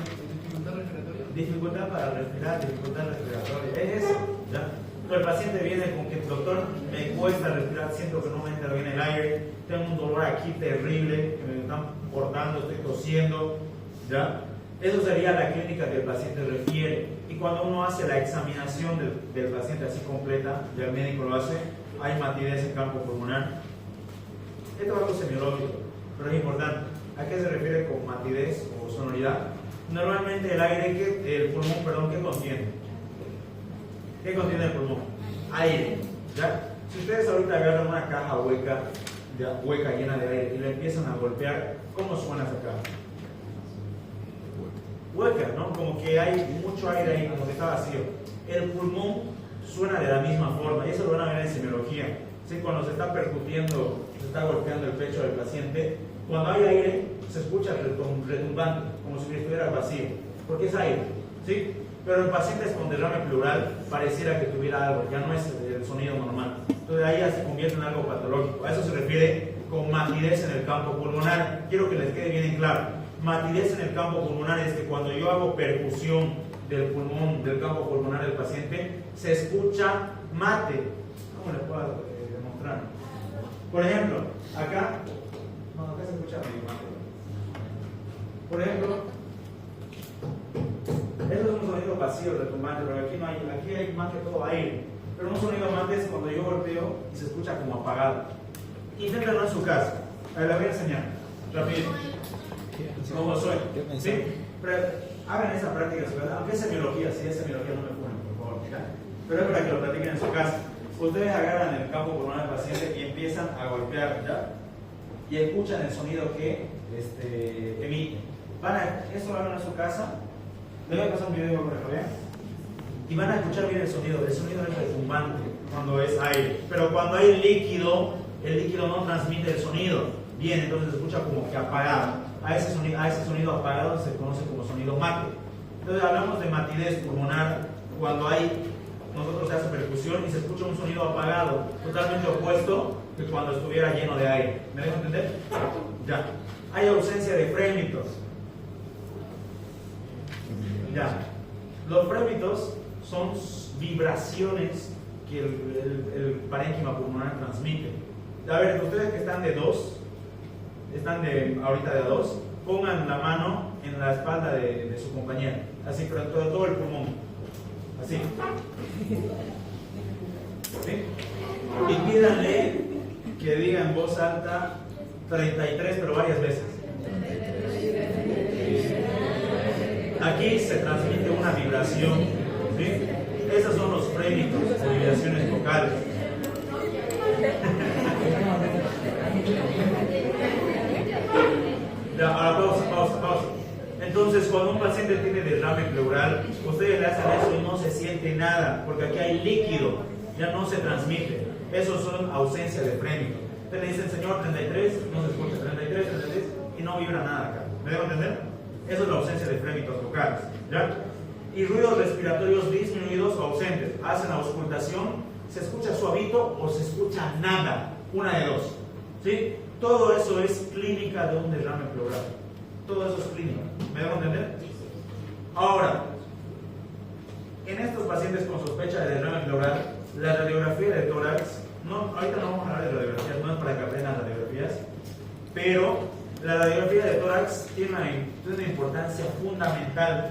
Dificultad respiratoria. Dificultad para respirar, dificultad respiratoria. Es eso, ¿ya? Pero el paciente viene con que, doctor, me cuesta respirar, siento que no me entra bien el aire, tengo un dolor aquí terrible, que me están cortando, estoy tosiendo, ¿ya? Eso sería la clínica que el paciente refiere. Y cuando uno hace la examinación del paciente así completa, ya el médico lo hace, hay matidez en campo pulmonar. Esto es algo semiológico, pero es importante. ¿A qué se refiere con matidez o sonoridad? Normalmente el aire, el pulmón, perdón, ¿qué contiene? ¿Qué contiene el pulmón? Aire, ¿ya? Si ustedes ahorita agarran una caja hueca, ya, hueca llena de aire y la empiezan a golpear, ¿cómo suena esa caja? Hueca, ¿no? Como que hay mucho aire ahí, como que está vacío. El pulmón suena de la misma forma, y eso lo van a ver en semiología. ¿Sí? Cuando se está percutiendo, se está golpeando el pecho del paciente, cuando hay aire, se escucha retumbante, como si estuviera vacío, porque es aire, ¿sí? Pero el paciente con derrame pleural pareciera que tuviera algo, ya no es el sonido normal. Entonces ahí ya se convierte en algo patológico. A eso se refiere con matidez en el campo pulmonar. Quiero que les quede bien en claro. Matidez en el campo pulmonar es que cuando yo hago percusión del pulmón, del campo pulmonar del paciente, se escucha mate. ¿Cómo les puedo demostrar? Por ejemplo, acá se escucha medio mate. Por ejemplo, esto es un sonido vacío, retumbante, pero aquí hay más que todo aire. Pero un sonido mate es cuando yo golpeo y se escucha como apagado. Inténtenlo en su casa. A ver, la voy a enseñar. Rápido. Como soy. ¿Sí? Pero hagan esa práctica, aunque es semiología, si es semiología no me ponen, por favor. ¿Ya? Pero es para que lo practiquen en su casa. Ustedes agarran el campo pulmonar del paciente y empiezan a golpear, ¿ya? Y escuchan el sonido que emite. Esto lo hagan en su casa. Les voy a pasar un video para que vean. Y van a escuchar bien el sonido. El sonido es retumbante cuando es aire. Pero cuando hay líquido, el líquido no transmite el sonido bien, entonces se escucha como que apagado. A ese sonido apagado se conoce como sonido mate. Entonces hablamos de matidez pulmonar cuando nosotros se hace percusión y se escucha un sonido apagado, totalmente opuesto que cuando estuviera lleno de aire. ¿Me dejo entender? Ya. Hay ausencia de frémitos. Ya. Los frémitos son vibraciones que el parénquima pulmonar transmite. A ver, ustedes que están ahorita de a dos, pongan la mano en la espalda de su compañero, así, pero todo el pulmón, así. ¿Sí? Y pídanle que diga en voz alta 33, pero varias veces. Aquí se transmite una vibración, ¿sí? Esos son los frémitos o vibraciones vocales. Ya, ahora pausa. Entonces, cuando un paciente tiene derrame pleural, ustedes le hacen eso y no se siente nada, porque aquí hay líquido, ya no se transmite. Esos son ausencia de frémito. Ustedes le dicen, señor, 33, no se escucha, 33, y no vibra nada acá. ¿Me debo entender? Eso es la ausencia de frémitos vocales, ¿ya? Y ruidos respiratorios disminuidos o ausentes. Hacen auscultación, se escucha suavito o se escucha nada, una de dos, ¿sí? Todo eso es clínica de un derrame pleural. Todo eso es clínica. ¿Me debo entender? Ahora, en estos pacientes con sospecha de derrame pleural, la radiografía de tórax, ahorita no vamos a hablar de radiografías, no es para que aprendan radiografías, pero la radiografía de tórax tiene una importancia fundamental.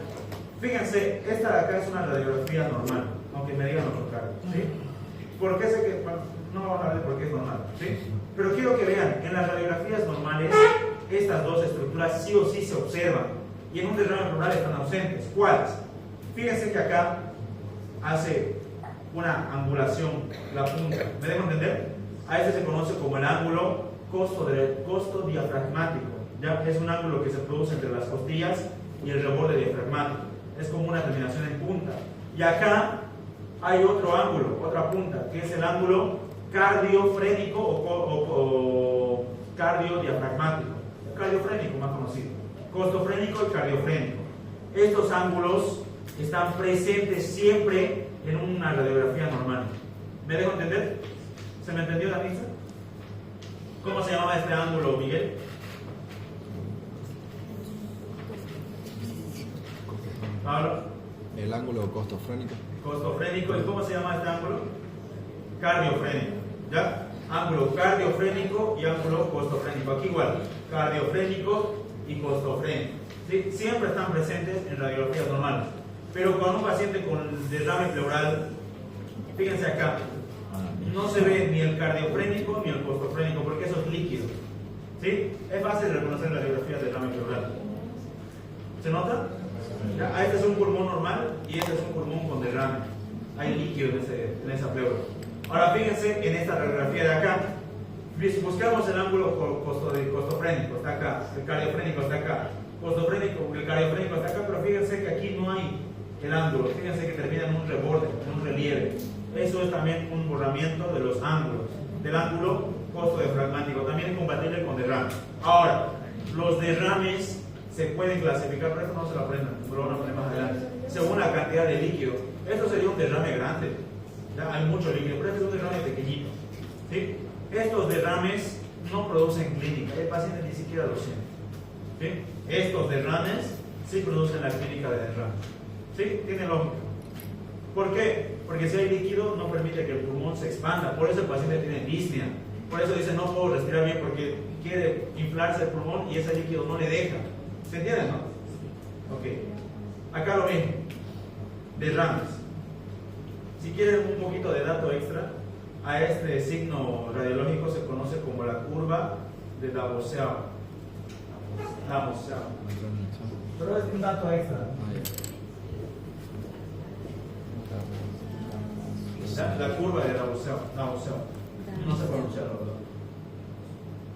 Fíjense, esta de acá es una radiografía normal, aunque me digan lo contrario, ¿sí? ¿Por qué sé que? Bueno, no vamos a hablar de por qué es normal, ¿sí? Pero quiero que vean, en las radiografías normales, estas dos estructuras sí o sí se observan, y en un derrame pleural están ausentes. ¿Cuáles? Fíjense que acá hace una angulación la punta. ¿Me dejo entender? A este se conoce como el ángulo costo diafragmático. ¿Ya? Es un ángulo que se produce entre las costillas y el reborde diafragmático. Es como una terminación en punta. Y acá hay otro ángulo, otra punta, que es el ángulo cardiofrénico o cardiodiafragmático. Cardiofrénico, más conocido. Costofrénico y cardiofrénico. Estos ángulos están presentes siempre en una radiografía normal. ¿Me dejo entender? ¿Se me entendió la pizza? ¿Cómo se llamaba este ángulo, Miguel? El el ángulo costofrénico. Costofrénico. ¿Y cómo se llama este ángulo? Cardiofrénico. ¿Ya? Ángulo cardiofrénico y ángulo costofrénico. Aquí igual, cardiofrénico y costofrénico. ¿Sí? Siempre están presentes en radiografías normales. Pero con un paciente con derrame pleural, fíjense acá, no se ve ni el cardiofrénico ni el costofrénico porque eso es líquido. ¿Sí? Es fácil de reconocer en radiografías de derrame pleural. ¿Se nota? ¿Ya? Este es un pulmón normal y este es un pulmón con derrame. Hay líquido en esa pleura. Ahora fíjense en esta radiografía de acá. Buscamos el ángulo costofrénico, está acá. El cardiofrénico está acá. El cardiofrénico está acá, pero fíjense que aquí no hay el ángulo. Fíjense que termina en un reborde, en un relieve. Eso es también un borramiento de los ángulos. Del ángulo costodiafragmático. También es compatible con derrame. Ahora, los derrames se pueden clasificar, pero esto no se lo aprendan, lo van a poner más adelante, según la cantidad de líquido. Esto sería un derrame grande, ya hay mucho líquido, pero este es un derrame pequeñito. ¿Sí? Estos derrames no producen clínica, el paciente ni siquiera lo siente. ¿Sí? Estos derrames sí producen la clínica de derrame. ¿Sí? Tiene lógica. ¿Por qué? Porque si hay líquido no permite que el pulmón se expanda, por eso el paciente tiene disnea. Por eso dice no puedo respirar bien porque quiere inflarse el pulmón y ese líquido no le deja. ¿Se entiende, no? Ok. Acá lo mismo. Derrames. Si quieren un poquito de dato extra, a este signo radiológico se conoce como la curva de Davoseau. Pero es un dato extra. La curva de Davoseau. No se pronuncia la verdad.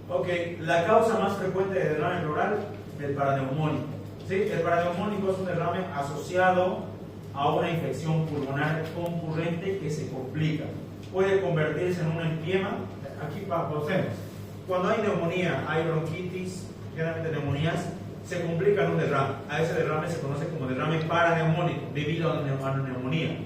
Ok, la causa más frecuente de derrame pleural, el paraneumónico. ¿Sí? El paraneumónico es un derrame asociado a una infección pulmonar concurrente que se complica. Puede convertirse en un empiema. Aquí pausemos. Cuando hay neumonía, hay bronquitis, generalmente neumonías, se complica en un derrame. A ese derrame se conoce como derrame paraneumónico debido a la neumonía.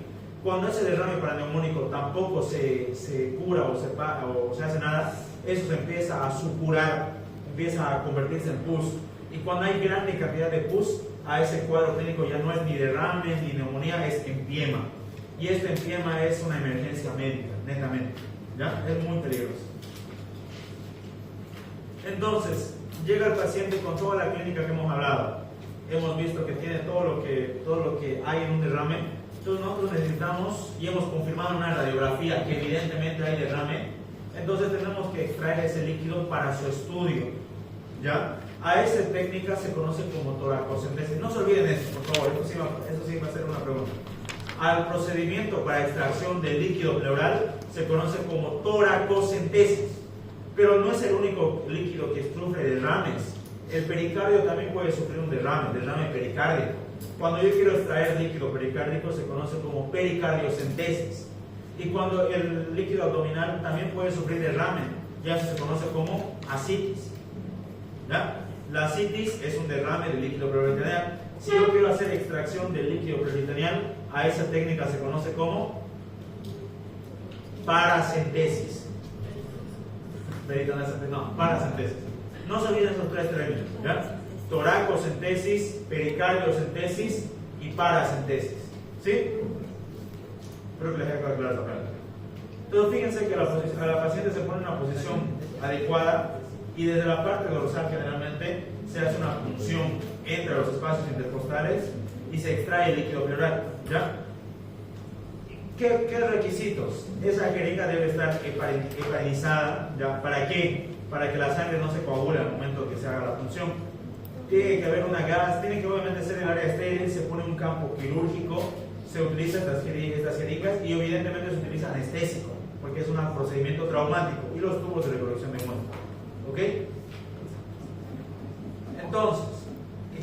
Cuando ese derrame paraneumónico tampoco se cura o se hace nada, eso se empieza a supurar, empieza a convertirse en pus. Y cuando hay grande cantidad de pus, a ese cuadro clínico ya no es ni derrame ni neumonía, es empiema. Y este empiema es una emergencia médica, netamente. ¿Ya? Es muy peligroso. Entonces, llega el paciente con toda la clínica que hemos hablado. Hemos visto que tiene todo lo que hay en un derrame. Entonces nosotros necesitamos, y hemos confirmado en una radiografía que evidentemente hay derrame, entonces tenemos que extraer ese líquido para su estudio. ¿Ya? A esa técnica se conoce como toracocentesis. No se olviden eso, por favor, eso sí va a ser una pregunta. Al procedimiento para extracción del líquido pleural se conoce como toracocentesis. Pero no es el único líquido que sufre derrames. El pericardio también puede sufrir un derrame pericárdico. Cuando yo quiero extraer líquido pericárdico se conoce como pericardiocentesis. Y cuando el líquido abdominal también puede sufrir derrame, ya se conoce como ascitis. ¿Ya? La ascitis es un derrame del líquido pericardial. Si yo quiero hacer extracción del líquido pericardial, a esa técnica se conoce como paracentesis. No, paracentesis. No se olviden esos tres términos, ¿ya? Toracocentesis, pericardiocentesis y paracentesis. ¿Sí? Espero que les haya quedado clara esa parte. Entonces fíjense que a la paciente se pone en una posición adecuada y desde la parte dorsal generalmente se hace una punción entre los espacios intercostales y se extrae el líquido pleural, ¿ya? ¿Qué requisitos? Esa jeringa debe estar heparinizada, ¿ya? ¿Para qué? Para que la sangre no se coagule al momento que se haga la punción. Tiene que haber una gas, tiene que obviamente ser en área estéril, se pone un campo quirúrgico, se utilizan estas jeringas y evidentemente se utiliza anestésico, porque es un procedimiento traumático, y los tubos de recolección de muestra. ¿Ok? Entonces,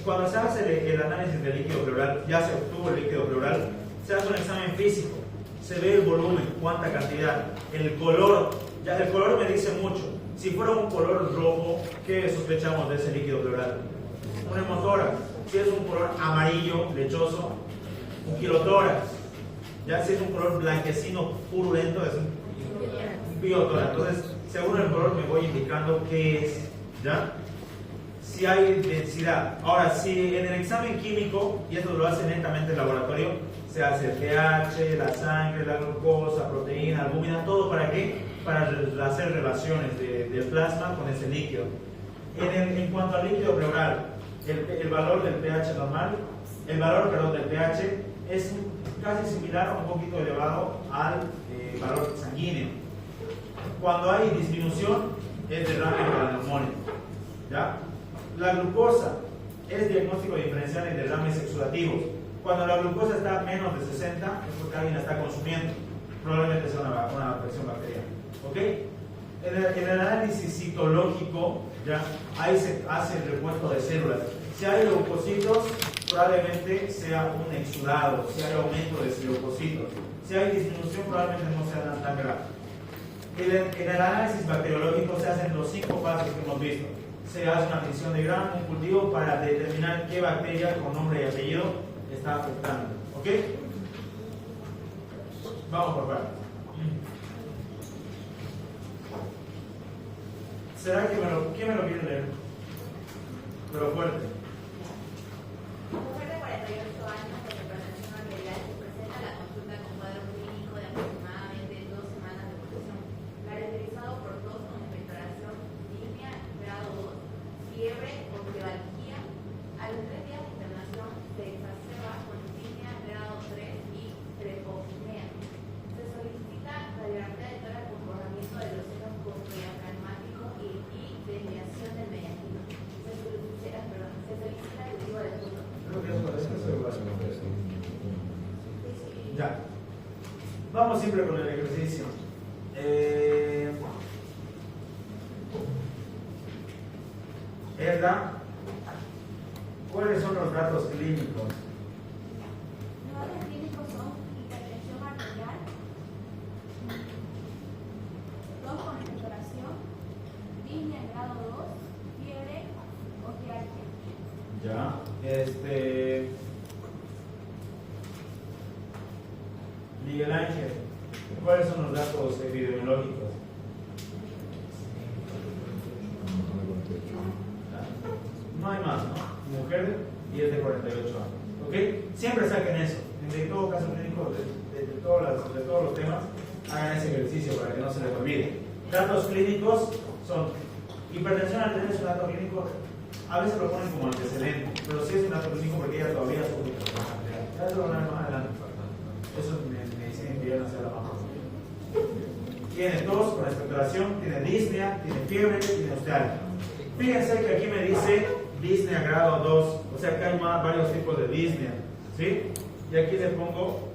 cuando se hace el análisis del líquido pleural, ya se obtuvo el líquido pleural, se hace un examen físico, se ve el volumen, cuánta cantidad, el color, ya el color me dice mucho. Si fuera un color rojo, ¿qué sospechamos de ese líquido pleural? Un hemotórax. Si es un color amarillo, lechoso, un quirotórax. Ya si es un color blanquecino, purulento, es un biotórax. Entonces, según el color me voy indicando qué es. ¿Ya? Si si hay densidad. Ahora, si en el examen químico, y esto lo hace netamente el laboratorio, se hace el pH, la sangre, la glucosa, proteína, albúmina, todo ¿para qué? Para hacer relaciones del plasma con ese líquido. En cuanto al líquido pleural, el valor del pH normal, el valor, perdón, del pH es casi similar o un poquito elevado al valor sanguíneo. Cuando hay disminución, es derrame para la neumonía. ¿Ya? La glucosa es diagnóstico diferencial en derrames exudativos. Cuando la glucosa está menos de 60, es porque alguien la está consumiendo. Probablemente sea una afección bacteriana. ¿Ok? En el análisis citológico, ¿ya? Ahí se hace el repuesto de células. Si hay leucocitos, probablemente sea un exudado. Si hay aumento de leucocitos. Si hay disminución, probablemente no sea tan grave. En el análisis bacteriológico se hacen los 5 pasos que hemos visto. Se hace una medición de gramo, un cultivo para determinar qué bacteria con nombre y apellido está afectando. ¿Ok? Vamos por partes. ¿Será que quién me lo quiere leer? Pero fuerte. Mujer de 48 años de hipertensión arterial que presenta la consulta con cuadro clínico de aproximadamente 2 semanas de evolución, caracterizado por tos con expectoración, disnea grado 2, fiebre o plebalgia. A los 3 días de internación se exacerba con disnea grado 3 y trepopnea. Se solicita radiografía de tórax con borramiento de los senos diafragmático y desviación del mediastino. Se solicita cultivo de fruto. Ya. Vamos siempre con el ejercicio. Edda, ¿cuáles son los datos clínicos? Los datos clínicos son hipertensión arterial, tos con expectoración, disnea en grado 2, fiebre o giardia. Ya. Miguel Ángel, ¿cuáles son los datos epidemiológicos? No hay más, ¿no? Mujer y es de 48 años. ¿Ok? Siempre saquen eso. En todo caso clínico, de todos los temas, hagan ese ejercicio para que no se les olvide. Datos clínicos son hipertensión arterial, es un dato clínico. A veces lo ponen como antecedente, pero sí es un dato clínico porque ella todavía sufre hipertensión arterial. Ya eso lo van a ver más adelante. Eso es medicina interna, hacia la mano. Tiene tos con expectoración, tiene disnea, tiene fiebre, tiene ostealgia. Fíjense que aquí me dice disnea grado 2, o sea que hay varios tipos de disnea, ¿sí? Y aquí les pongo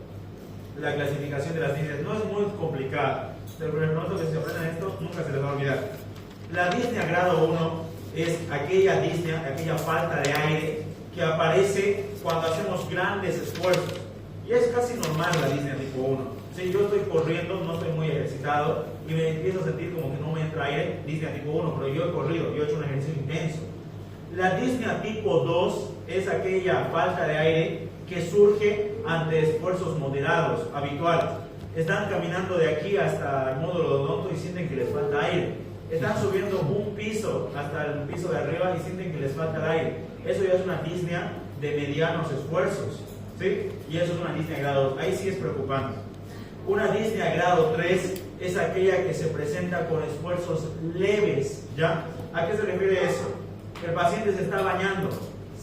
la clasificación de las disneas. No es muy complicada, pero por ejemplo, que se aprendan esto, nunca se les va a olvidar. La disnea grado 1 es aquella disnea, aquella falta de aire que aparece cuando hacemos grandes esfuerzos. Y es casi normal la disnea tipo 1. Si yo estoy corriendo, no estoy muy ejercitado y me empiezo a sentir como que no me entra aire, disnea tipo 1, pero yo he corrido, yo he hecho un ejercicio intenso. La disnea tipo 2 es aquella falta de aire que surge ante esfuerzos moderados, habituales. Están caminando de aquí hasta el módulo de odonto y sienten que les falta aire. Están subiendo un piso hasta el piso de arriba y sienten que les falta aire. Eso ya es una disnea de medianos esfuerzos, ¿sí? Y eso es una disnea grado 2. Ahí sí es preocupante. Una disnea grado 3 es aquella que se presenta con esfuerzos leves, ¿ya? ¿A qué se refiere eso? El paciente se está bañando,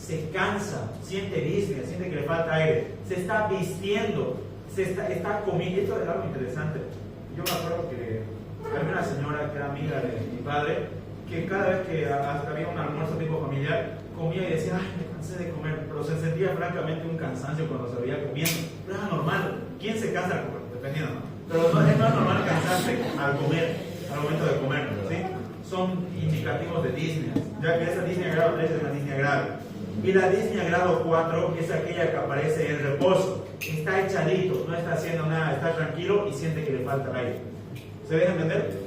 se cansa, siente disnea, siente que le falta aire, se está vistiendo, está comiendo. Esto es algo interesante. Yo me acuerdo que había una señora que era amiga de mi padre, que cada vez que había un almuerzo tipo familiar, comía y decía, ay, me cansé de comer, pero se sentía francamente un cansancio cuando se veía comiendo. Pero era normal. ¿Quién se cansa al comer? Dependiendo, ¿no? Pero no es normal cansarse al comer, al momento de comer, ¿sí? Son indicativos de disnea, ya que esa disnea grado 3 es una disnea grave. Y la disnea grado 4 es aquella que aparece en reposo, está echadito, no está haciendo nada, está tranquilo y siente que le falta aire. ¿Se deja entender?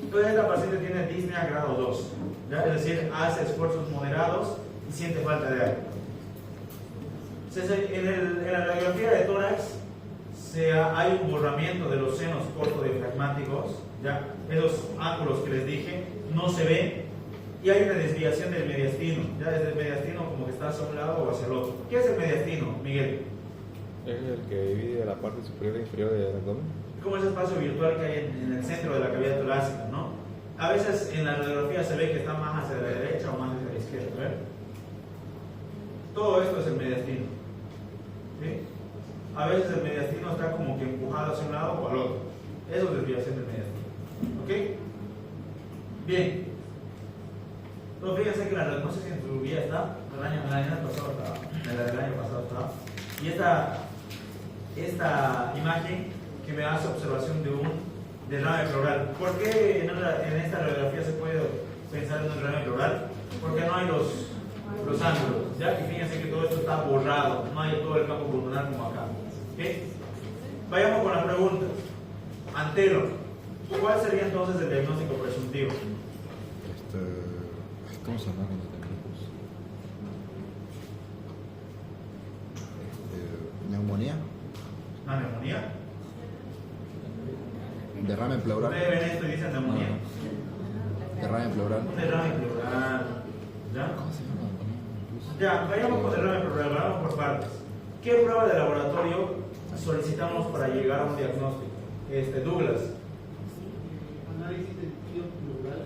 Entonces esta paciente tiene disnea grado 2, ¿ya? Es decir, hace esfuerzos moderados y siente falta de aire. En la radiografía de tórax hay un borramiento de los senos cortodiafragmáticos, ¿ya? Esos ángulos que les dije no se ven. y hay una desviación del mediastino. Ya desde el mediastino como que está hacia un lado o hacia el otro. ¿Qué es el mediastino, Miguel? Es el que divide la parte superior e inferior del abdomen. Como ese espacio virtual que hay en el centro de la cavidad torácica, ¿no? A veces en la radiografía se ve que está más hacia la derecha o más hacia la izquierda. ¿Ver? Todo esto es el mediastino. ¿Sí? A veces el mediastino está como que empujado hacia un lado o al otro. Eso es desviación del mediastino. ¿Ok? Bien. Entonces fíjense que no sé si en tu guía está, el año pasado estaba, del año pasado estaba. Y esta imagen que me hace observación de un derrame pleural. ¿Por qué en esta radiografía se puede pensar en un derrame pleural? Porque no hay los ángulos, ya que fíjense que todo esto está borrado, no hay todo el campo pulmonar como acá. ¿Okay? Vayamos con las preguntas. Antero, ¿cuál sería entonces el diagnóstico presuntivo? ¿Cómo se llama cuando tenemos? ¿Neumonía? ¿Una neumonía? ¿Derrame pleural? Ustedes ven esto y dicen neumonía. Derrame pleural. Un derrame pleural. ¿Ya? ¿Cómo se llama? Ya, vayamos con derrame pleural, vayamos por partes. ¿Qué prueba de laboratorio solicitamos para llegar a un diagnóstico? Douglas. Análisis de líquido pleural,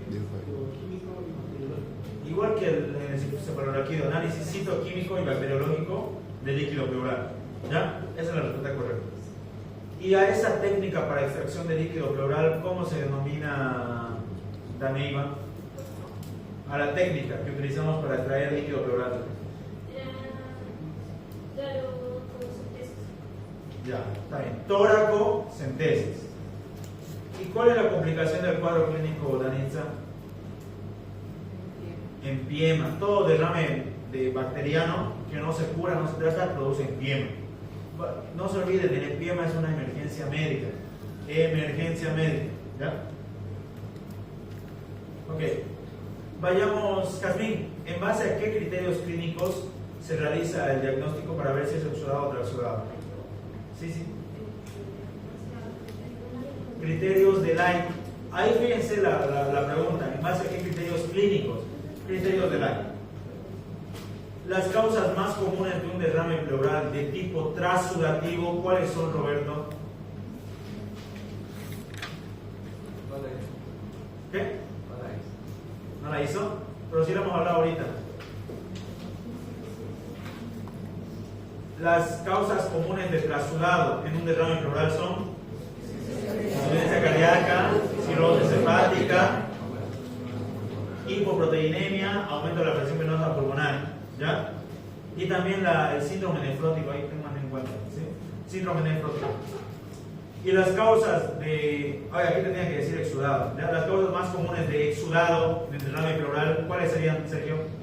bioquímico y bacteriológico. Igual que en el cefalorraquídeo, análisis citoquímico y bacteriológico de líquido pleural. ¿Ya? Esa es la respuesta correcta. Y a esa técnica para extracción de líquido pleural, ¿cómo se denomina, Daneiva? A la técnica que utilizamos para extraer líquido pleural. Ya, está bien. Toracocentesis. ¿Y cuál es la complicación del cuadro clínico, Danitza? Empiema. Todo derrame bacteriano que no se cura, no se trata, produce empiema. No se olviden, el empiema es una emergencia médica. Emergencia médica. ¿Ya? Ok. Vayamos, Jazmín. ¿En base a qué criterios clínicos se realiza el diagnóstico para ver si es exudado o transudado? Sí, sí. Criterios de Lyme. Ahí fíjense la pregunta. ¿En base a qué criterios clínicos? Criterios de Lyme. Las causas más comunes de un derrame pleural de tipo transudativo, ¿cuáles son, Roberto? ¿Qué? ¿No la hizo? Pero sí la hemos hablado ahorita. Las causas comunes de transudado en un derrame pleural son insuficiencia cardíaca, cirrosis hepática, hipoproteinemia, aumento de la presión venosa pulmonar, ¿ya? Y también el síndrome nefrótico, ahí tengan en cuenta, ¿sí? Síndrome nefrótico. Y las causas de, oye, aquí tenía que decir exudado, ¿ya? Las causas más comunes de exudado, de derrame pleural, ¿cuáles serían, Sergio?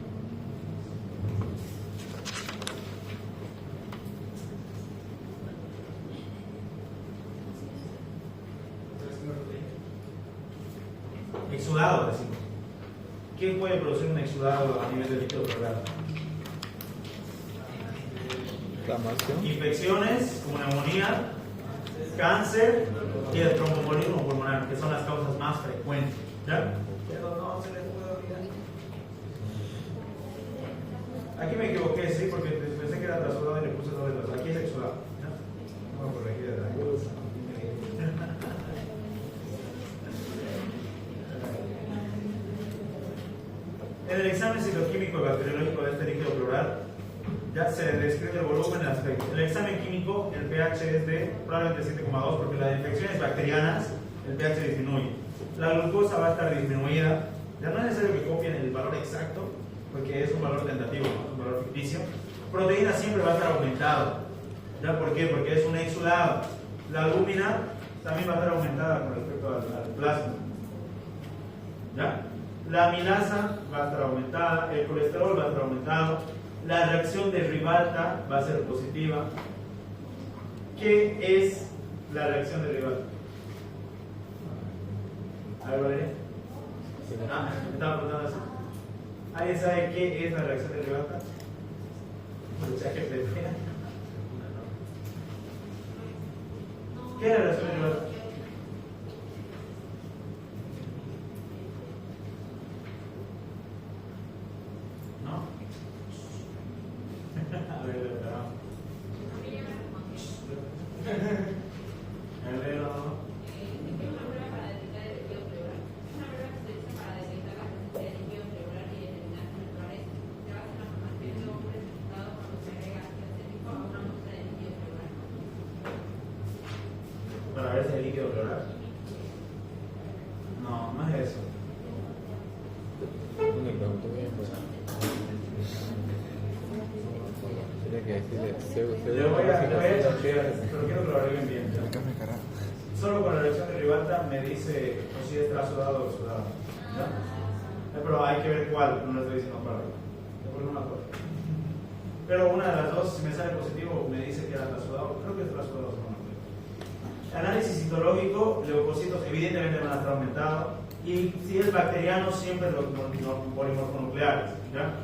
Exudado, decimos. ¿Qué puede producir un exudado a nivel de líquido pleural? Infecciones como neumonía, cáncer y el tromboembolismo pulmonar, que son las causas más frecuentes. ¿Ya? Pero no se les puede olvidar. Aquí me equivoqué, sí, porque pensé que era transudado y le puse doble dos. Aquí es exudado. ¿Ya? Vamos a corregir de la En el examen citoquímico y bacteriológico de este líquido pleural ya se describe el volumen y el aspecto. En el examen químico el pH es de probablemente 7,2 porque las infecciones bacterianas el pH disminuye. La glucosa va a estar disminuida. Ya no es necesario que copien el valor exacto porque es un valor tentativo, ¿no? Un valor ficticio. Proteína siempre va a estar aumentado. ¿Ya? ¿Por qué? Porque es un exudado. La albúmina también va a estar aumentada con respecto al plasma. ¿Ya? La amilasa va a estar aumentada, el colesterol va a estar aumentado, la reacción de Ribalta va a ser positiva. ¿Qué es la reacción de Ribalta? A ver, Valeria. Me estaba preguntando así. ¿Alguien sabe qué es la reacción de Ribalta? ¿Qué es la reacción de Ribalta? Le voy a chequear, pero quiero que lo arreglen bien. ¿Ya? Me cae carajo. Solo con la elección de Ribalta me dice o si es trasudado o exudado. ¿Ya? Pero hay que ver cuál, no le estoy diciendo cuál. No me acuerdo. Pero una de las dos, si me sale positivo, me dice que era trasudado. Creo que es trasudado. Análisis citológico, leucocitos evidentemente van a estar aumentados. Y si es bacteriano, siempre los polimorfonucleares. ¿Ya?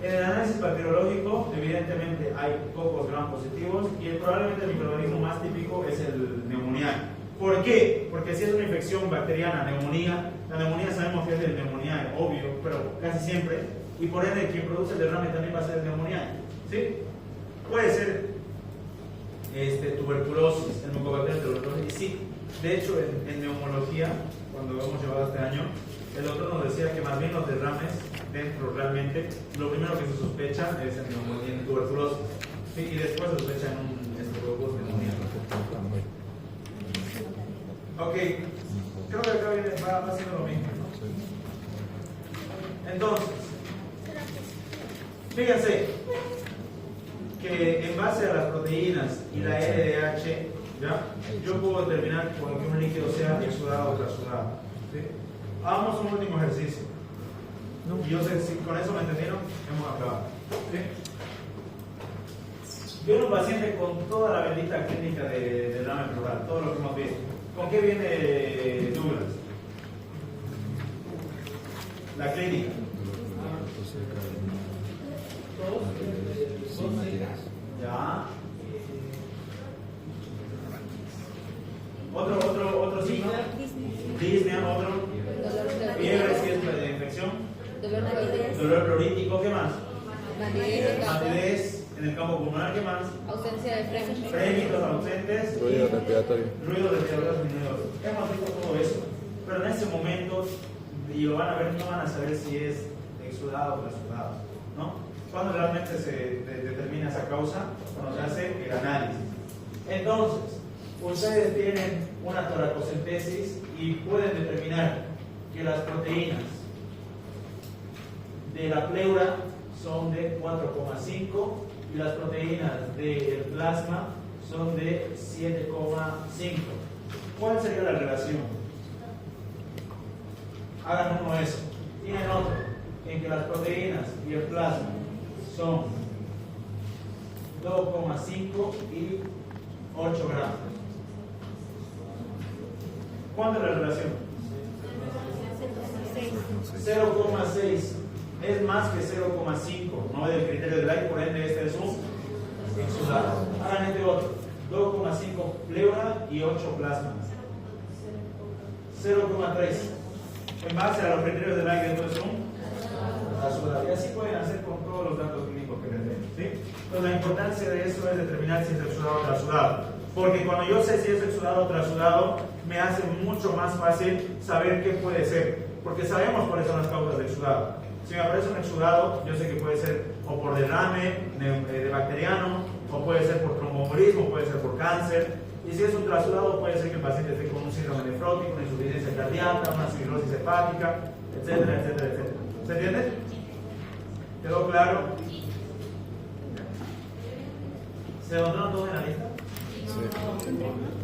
En el análisis bacteriológico, evidentemente hay pocos gram positivos y probablemente el microorganismo más típico es el neumonía. ¿Por qué? Porque si es una infección bacteriana, neumonía, la neumonía sabemos que es el neumonía, obvio, pero casi siempre, y por ende quien produce el derrame también va a ser el neumonía. ¿Sí? Puede ser tuberculosis, el mucobacterium tuberculosis, y sí, de hecho en neumología, cuando lo hemos llevado este año, el doctor nos decía que más bien los derrames dentro realmente, lo primero que se sospecha es en tuberculosis, ¿sí? Y después se sospecha en un estreptococcus neumonía. Ok, creo que acá va haciendo lo mismo, ¿no? Entonces, fíjense que en base a las proteínas y la LDH, ¿ya? Yo puedo determinar con que un líquido sea exudado o trasudado. ¿Sí? Hagamos un último ejercicio. Y yo sé si con eso me entendieron, hemos acabado. ¿Sí? Viene un paciente con toda la bendita clínica de derrame pleural, todo lo que hemos visto. ¿Con qué viene Douglas? La clínica. Ya. Otro signo. Disnea, otro. Fiebre, si es de infección. Dolor pleurítico, ¿qué más? Matidez en el campo pulmonar, ¿qué más? Ausencia de frenos. Frémitos ausentes. Ruido respiratorio. Ruido respiratorio disminuido. Hemos visto todo eso. Pero en ese momento, y lo van a ver, no van a saber si es exudado o trasudado, ¿no? Cuando realmente se determina esa causa, cuando se hace el análisis. Entonces, ustedes tienen una toracocentesis y pueden determinar que las proteínas de la pleura son de 4,5 y las proteínas del plasma son de 7,5. ¿Cuál sería la relación? Hagan uno eso. Tienen otro, en que las proteínas y el plasma son 2,5 y 8 gramos. ¿Cuánto es la relación? 0,6. Es más que 0,5. No es el criterio de Light, por ende este es un exudado. Hagan este otro. 2,5 pleura y 8 plasma. 0,3. En base a los criterios de Light, esto es un trasudado. Y así pueden hacer con todos los datos clínicos que les den. ¿Sí? Entonces la importancia de eso es determinar si es exudado o trasudado. Porque cuando yo sé si es exudado o trasudado, me hace mucho más fácil saber qué puede ser. Porque sabemos cuáles son las causas de exudado. Si me aparece un exudado, yo sé que puede ser o por derrame de bacteriano, o puede ser por tromboembolismo, puede ser por cáncer. Y si es un trasudado, puede ser que el paciente esté con un síndrome nefrótico, una insuficiencia cardíaca, una cirrosis hepática, etcétera, etcétera, etcétera. ¿Se entiende? ¿Quedó claro? ¿Se anotaron todos en la lista? Sí.